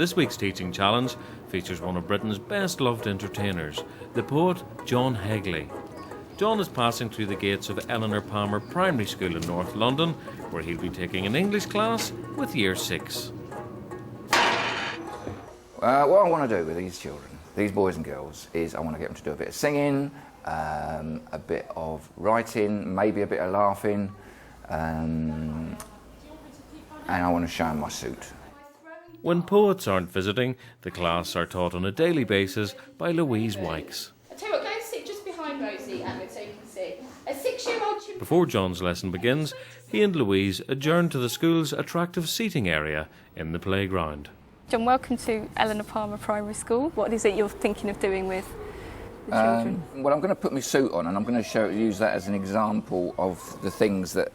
This week's Teaching Challenge features one of Britain's best-loved entertainers, the poet John Hegley. John is passing through the gates of Eleanor Palmer Primary School in North London, where he'll be taking an English class with Year 6. What I want to do with these children, these boys and girls, is I want to get them to do a bit of singing, a bit of writing, maybe a bit of laughing, and I want to show them my suit. When poets aren't visiting, the class are taught on a daily basis by Louise Wykes. I tell you what, go and sit just behind Rosie, Emma, so you can see. A 6-year-old... Before John's lesson begins, he and Louise adjourn to the school's attractive seating area in the playground. John, welcome to Eleanor Palmer Primary School. What is it you're thinking of doing with the children? Well, I'm going to put my suit on and I'm going to use that as an example of the things that,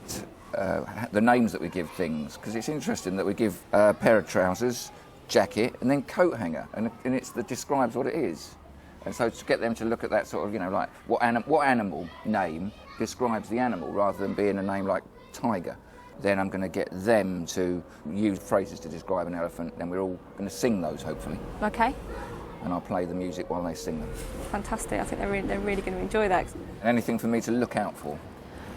the names that we give things, because it's interesting that we give a pair of trousers, jacket, and then coat hanger, and that describes what it is. And so to get them to look at that sort of, like what animal name describes the animal rather than being a name like tiger. Then I'm going to get them to use phrases to describe an elephant, then we're all going to sing those, hopefully. Okay. And I'll play the music while they sing them. Fantastic. I think they're really going to enjoy that. Anything for me to look out for?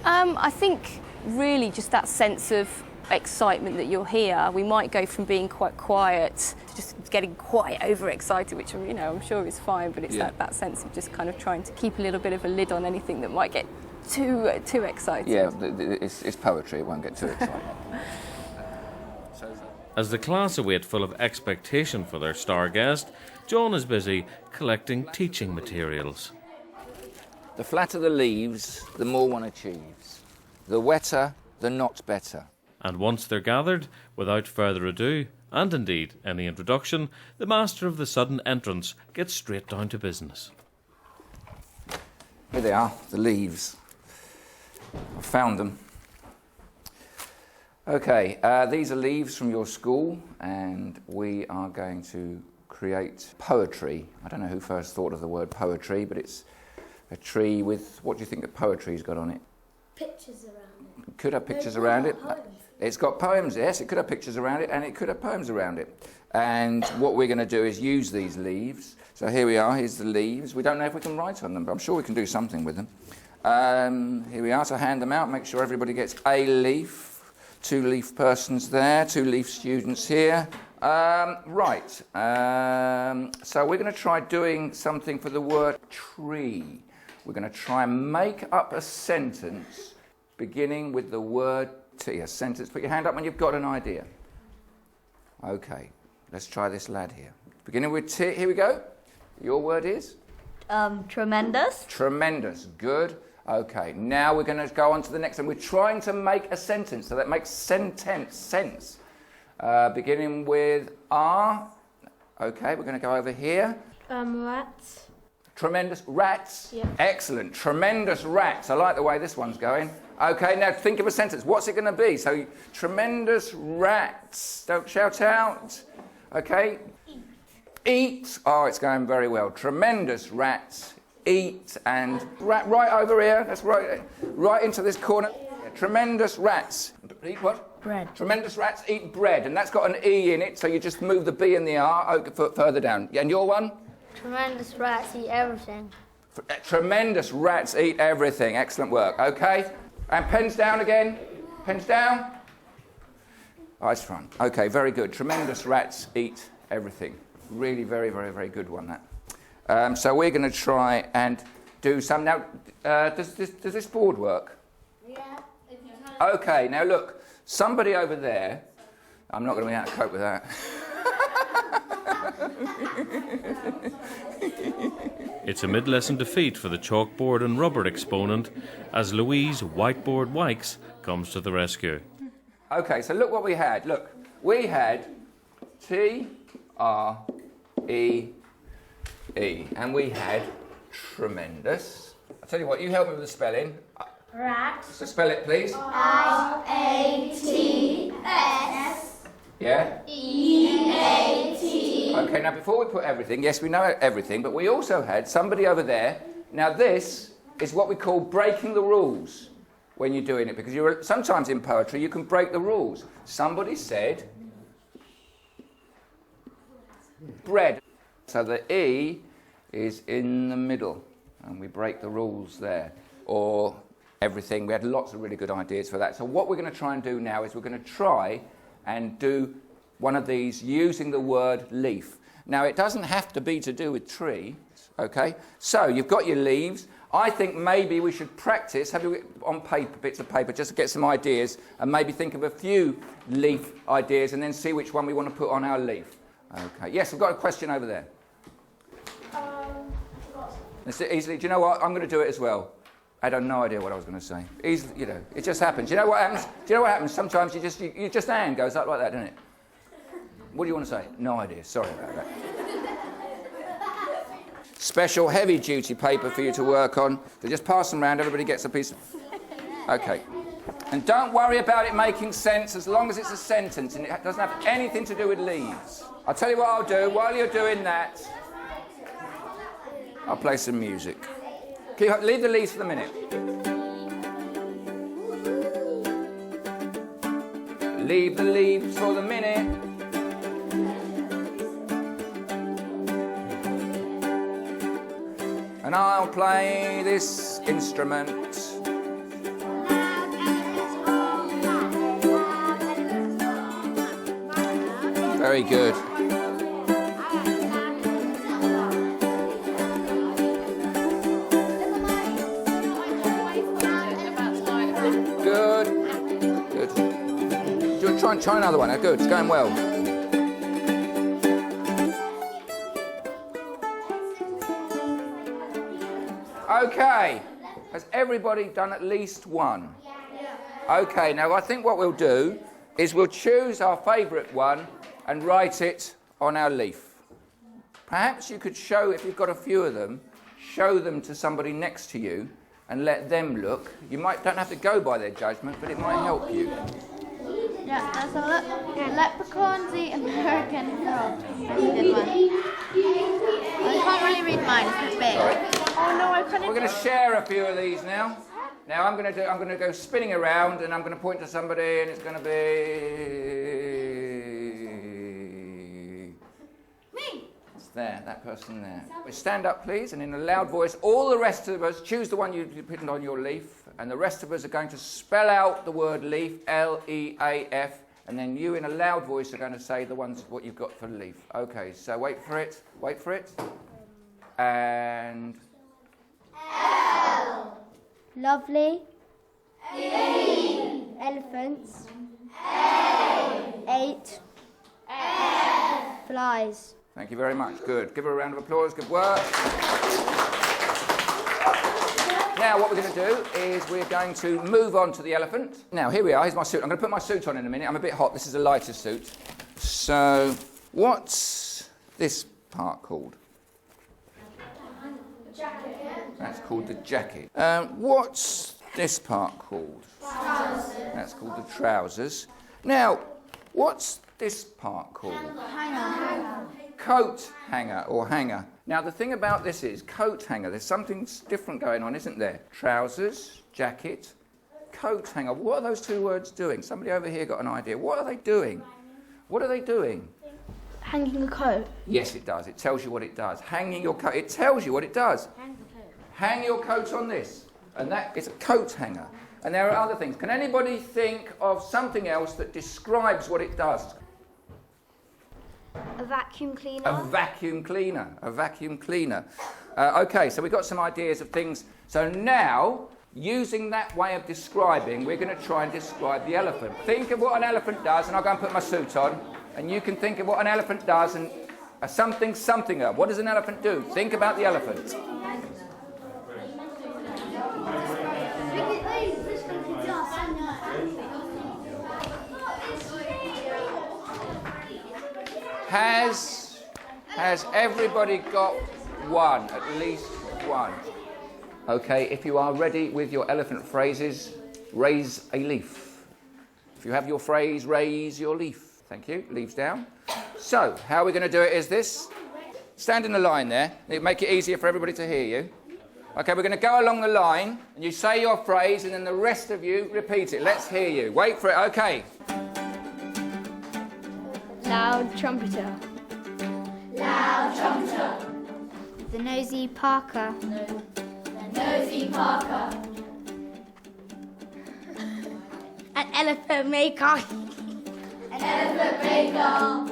I think really just that sense of excitement that you'll hear. We might go from being quite quiet to just getting quite overexcited, which, I'm sure is fine, but it's that sense of just kind of trying to keep a little bit of a lid on anything that might get too excited. Yeah, it's poetry, it won't get too excited. As the class await full of expectation for their star guest, John is busy collecting teaching materials. The flatter the leaves, the more one achieves. The wetter, the not better. And once they're gathered, without further ado, and indeed any introduction, the master of the sudden entrance gets straight down to business. Here they are, the leaves. I found them. Okay, these are leaves from your school, and we are going to create poetry. I don't know who first thought of the word poetry, but it's a tree with, what do you think the poetry's got on it? Pictures around it. Could have pictures around it. It's got poems, yes, it could have pictures around it, and it could have poems around it. And what we're going to do is use these leaves. So here we are, here's the leaves. We don't know if we can write on them, but I'm sure we can do something with them. Here we are, so hand them out, make sure everybody gets a leaf. 2 leaf persons there, 2 leaf students here. So we're going to try doing something for the word tree. We're going to try and make up a sentence beginning with the word T. A sentence, put your hand up when you've got an idea. Okay, let's try this lad here. Beginning with T, here we go. Your word is? Tremendous. Tremendous, good. Okay, now we're going to go on to the next one. We're trying to make a sentence, so that makes sense. Beginning with R. Okay, we're going to go over here. Rats. Tremendous rats. Yeah. Excellent. Tremendous rats. I like the way this one's going. Okay, now think of a sentence. What's it going to be? So, tremendous rats. Don't shout out. Okay. Eat. Oh, it's going very well. Tremendous rats. Eat, and right over here, that's right into this corner. Yeah, tremendous rats. Eat what? Bread. Tremendous rats eat bread, and that's got an E in it, so you just move the B and the R further down. And your one? Tremendous rats eat everything. Tremendous rats eat everything. Excellent work. Okay, and pens down again. Pens down. Oh, it's fun. Okay, very good. Tremendous rats eat everything. Really, very, very, very good one, that. So we're going to try and do some. Now, does this board work? Yeah. Okay, now look, somebody over there, I'm not going to be able to cope with that. It's a mid-lesson defeat for the chalkboard and rubber exponent as Louise Whiteboard Wykes comes to the rescue. Okay, so look what we had. Look, we had T-R-E-E, and we had tremendous. I'll tell you what, you help me with the spelling. Rat. So spell it, please. R-A-T-S. Yeah? E-A-T. Okay, now before we put everything, yes, we know everything, but we also had somebody over there. Now this is what we call breaking the rules when you're doing it, because sometimes in poetry you can break the rules. Somebody said, bread. So the E is in the middle, and we break the rules there. Or everything. We had lots of really good ideas for that. So what we're going to try and do now is we're going to try and do one of these using the word leaf. Now, it doesn't have to be to do with tree, okay? So you've got your leaves. I think maybe we should practice, have you on paper, bits of paper, just to get some ideas, and maybe think of a few leaf ideas and then see which one we want to put on our leaf. Okay. Yes, I've got a question over there. Let's do it easily. Do you know what? I'm going to do it as well. I had no idea what I was going to say. Easily, you know, it just happens. Do you know what happens? Do you know what happens? Sometimes you just hand goes up like that, doesn't it? What do you want to say? No idea. Sorry about that. Special heavy-duty paper for you to work on. So just pass them around. Everybody gets a piece of... Okay. And don't worry about it making sense as long as it's a sentence and it doesn't have anything to do with leaves. I'll tell you what I'll do. While you're doing that, I'll play some music. Leave the leaves for the minute. Leave the leaves for the minute. And I'll play this instrument. Very good. Try another one. Good, it's going well. Okay, has everybody done at least one? Okay, now I think what we'll do is we'll choose our favourite one and write it on our leaf. Perhaps you could show, if you've got a few of them, show them to somebody next to you and let them look. You don't have to go by their judgment, but it might help you. Yeah, that's a look. Leprechaun, the American Girl. That's a good one. I can't really read mine, it's a bit big. Sorry. Oh no, I couldn't. We're going to share a few of these now. Now I'm going to go spinning around and I'm going to point to somebody and it's going to be... Me! It's there, that person there. We stand up please and in a loud voice, all the rest of us, choose the one you put on your leaf. And the rest of us are going to spell out the word leaf, L-E-A-F, and then you in a loud voice are going to say what you've got for leaf. Okay, so wait for it, and... L. Lovely. E. Elephants. A. 8. F. Flies. Thank you very much, good. Give her a round of applause, good work. Now what we're going to do is we're going to move on to the elephant. Now here we are, here's my suit. I'm going to put my suit on in a minute. I'm a bit hot, this is a lighter suit. So what's this part called? The jacket. That's called the jacket. What's this part called? Trousers. That's called the trousers. Now, what's this part called? Hanger. Coat hanger or hanger. Now the thing about this is coat hanger, there's something different going on, isn't there? Trousers, jacket, coat hanger. What are those two words doing? Somebody over here got an idea. What are they doing? What are they doing? Hanging a coat. Yes, it does. It tells you what it does. Hanging your coat. It tells you what it does. Hang your coat on this. And that is a coat hanger. And there are other things. Can anybody think of something else that describes what it does? A vacuum cleaner. A vacuum cleaner. A vacuum cleaner. Okay, so we've got some ideas of things. So now, using that way of describing, we're going to try and describe the elephant. Think of what an elephant does, and I'll go and put my suit on. And you can think of what an elephant does, and a something-somethinger. What does an elephant do? Think about the elephant. Has everybody got one, at least one? Okay, if you are ready with your elephant phrases, raise a leaf. If you have your phrase, raise your leaf. Thank you, leaves down. So, how we're going to do it is this. Stand in a line there, it'll make it easier for everybody to hear you. Okay, we're going to go along the line, and you say your phrase, and then the rest of you repeat it. Let's hear you. Wait for it, okay. Loud trumpeter. The nosy Parker. The nosy Parker. An elephant maker. An elephant maker.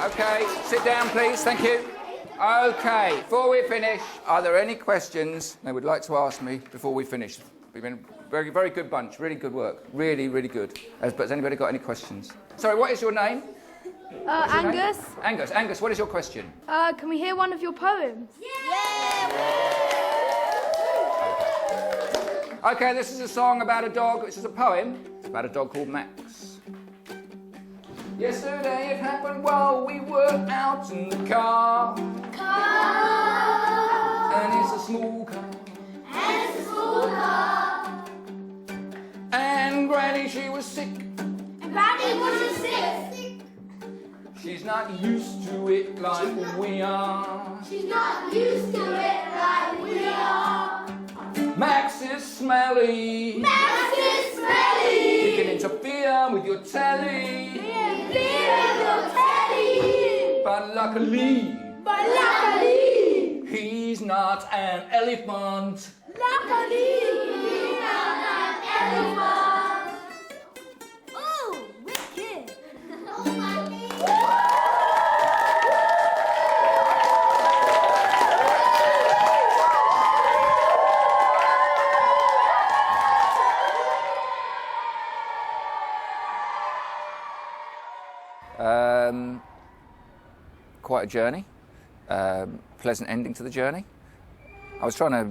Okay, sit down, please. Thank you. Okay, before we finish, are there any questions they would like to ask me before we finish? We've been a very, very good bunch. Really good work. Really, really good. But has anybody got any questions? Sorry, what is your name? Angus. Angus. Angus, what is your question? Can we hear one of your poems? Okay, this is a song about a dog. This is a poem. It's about a dog called Max. Yesterday it happened while we were out in the car. And it's a small car. And Granny, she was sick. She's not used to it like we are. Max is smelly. He can interfere with your telly. But luckily, he's not an elephant. Oh, wicked. Quite a journey. Pleasant ending to the journey. I was trying to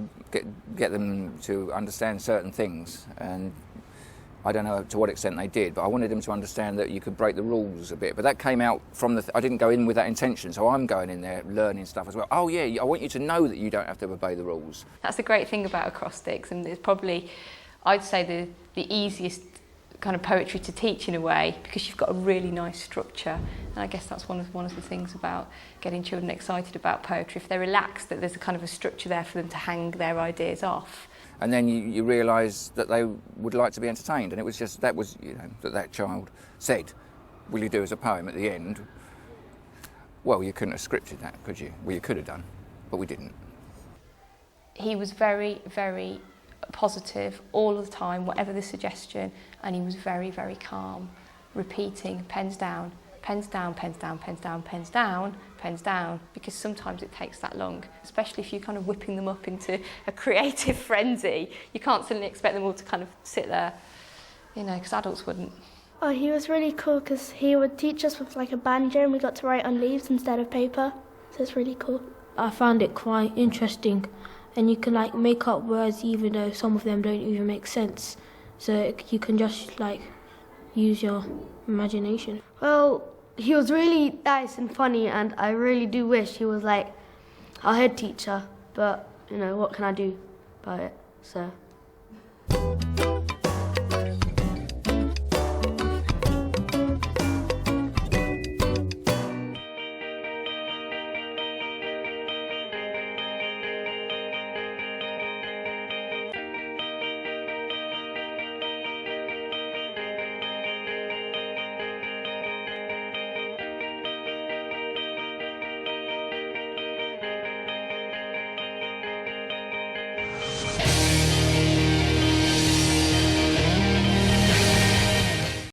get them to understand certain things, and I don't know to what extent they did, but I wanted them to understand that you could break the rules a bit. But that came out from I didn't go in with that intention, so I'm going in there learning stuff as well. Oh yeah, I want you to know that you don't have to obey the rules. That's the great thing about acrostics, and it's probably, I'd say, the easiest kind of poetry to teach in a way, because you've got a really nice structure. And I guess that's one of the things about getting children excited about poetry. If they're relaxed, that there's a kind of a structure there for them to hang their ideas off. And then you realise that they would like to be entertained, and it was just that child said, "Will you do as a poem?" at the end. Well, you couldn't have scripted that, could you? Well, you could have done, but we didn't. He was very, very positive all the time, whatever the suggestion, and he was very, very calm, repeating pens down, pens down, pens down, pens down, pens down, pens down, because sometimes it takes that long, especially if you're kind of whipping them up into a creative frenzy. You can't suddenly expect them all to kind of sit there, because adults wouldn't. Oh, he was really cool because he would teach us with like a banjo and we got to write on leaves instead of paper, so it's really cool. I found it quite interesting, and you can like make up words even though some of them don't even make sense. So you can just like use your imagination. Well, he was really nice and funny, and I really do wish he was like our head teacher, but what can I do about it? So